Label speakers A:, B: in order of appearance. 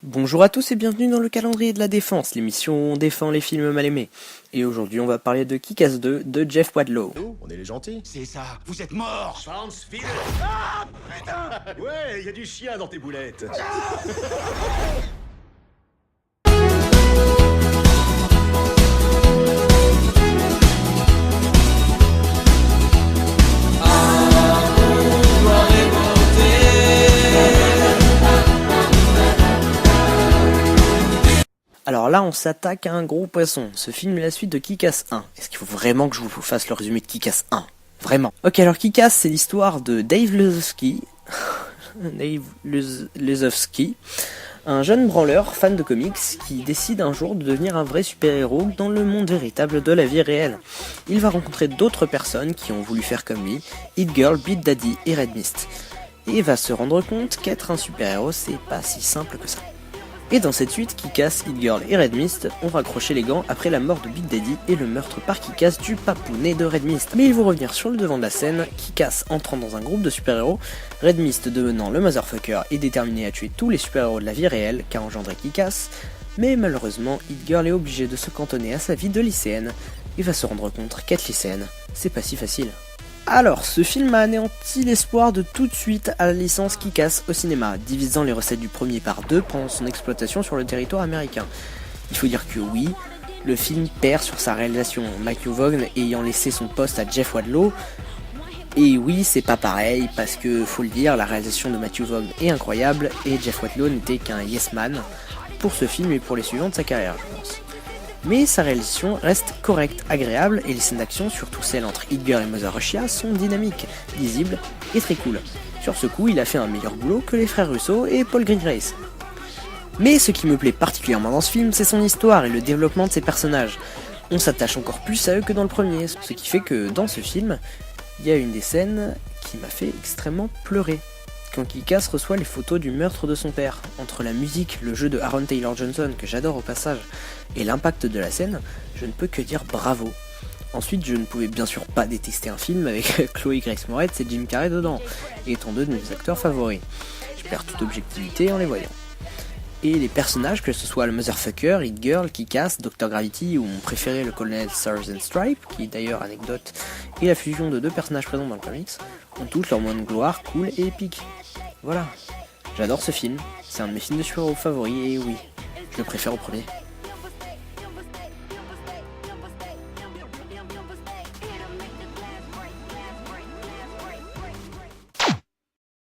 A: Bonjour à tous et bienvenue dans le calendrier de la défense, l'émission où on défend les films mal aimés. Et aujourd'hui on va parler de Kick-Ass 2 de Jeff Wadlow.
B: Nous, on est les gentils.
C: C'est ça, vous êtes morts.
B: Schwanzfeld. Ah, putain. Ouais, il y a du chien dans tes boulettes.
A: Alors là on s'attaque à un gros poisson, ce film est la suite de Kick-Ass 1. Est-ce qu'il faut vraiment que je vous fasse le résumé de Kick-Ass 1 ? Vraiment. Ok, alors Kick-Ass c'est l'histoire de Dave Lezowski, un jeune branleur fan de comics qui décide un jour de devenir un vrai super-héros dans le monde véritable de la vie réelle. Il va rencontrer d'autres personnes qui ont voulu faire comme lui, Hit Girl, Beat Daddy et Red Mist. Et va se rendre compte qu'être un super-héros c'est pas si simple que ça. Et dans cette suite, Kick-Ass, Hit Girl et Red Mist ont raccroché les gants après la mort de Big Daddy et le meurtre par Kick-Ass du papounet de Red Mist. Mais ils vont revenir sur le devant de la scène, Kick-Ass entrant dans un groupe de super-héros, Red Mist devenant le motherfucker et déterminé à tuer tous les super-héros de la vie réelle qu'a engendré Kick-Ass. Mais malheureusement, Hit Girl est obligée de se cantonner à sa vie de lycéenne et va se rendre compte qu'être lycéenne, c'est pas si facile. Alors, ce film a anéanti l'espoir de tout de suite à la licence Kick-Ass au cinéma, divisant les recettes du premier par deux pendant son exploitation sur le territoire américain. Il faut dire que oui, le film perd sur sa réalisation, Matthew Vaughn ayant laissé son poste à Jeff Wadlow. Et oui, c'est pas pareil, parce que, faut le dire, la réalisation de Matthew Vaughn est incroyable, et Jeff Wadlow n'était qu'un yes man pour ce film et pour les suivants de sa carrière, je pense. Mais sa réalisation reste correcte, agréable, et les scènes d'action, surtout celles entre Hit Girl et Mother Russia, sont dynamiques, lisibles et très cool. Sur ce coup, il a fait un meilleur boulot que les frères Russo et Paul Greengrass. Mais ce qui me plaît particulièrement dans ce film, c'est son histoire et le développement de ses personnages. On s'attache encore plus à eux que dans le premier, ce qui fait que dans ce film, il y a une des scènes qui m'a fait extrêmement pleurer. Quand Kick-Ass reçoit les photos du meurtre de son père, entre la musique, le jeu de Aaron Taylor Johnson, que j'adore au passage, et l'impact de la scène, je ne peux que dire bravo. Ensuite, je ne pouvais bien sûr pas détester un film avec Chloé Grace Moretz et Jim Carrey dedans, étant deux de mes acteurs favoris. Je perds toute objectivité en les voyant. Et les personnages, que ce soit le Motherfucker, Hit Girl, Kick-Ass, Dr. Gravity ou mon préféré le colonel Stars and Stripe, qui d'ailleurs, anecdote, est la fusion de deux personnages présents dans le comics, ont tous leur moment de gloire cool et épique. Voilà, j'adore ce film, c'est un de mes films de super-héros favoris et oui, je le préfère au premier.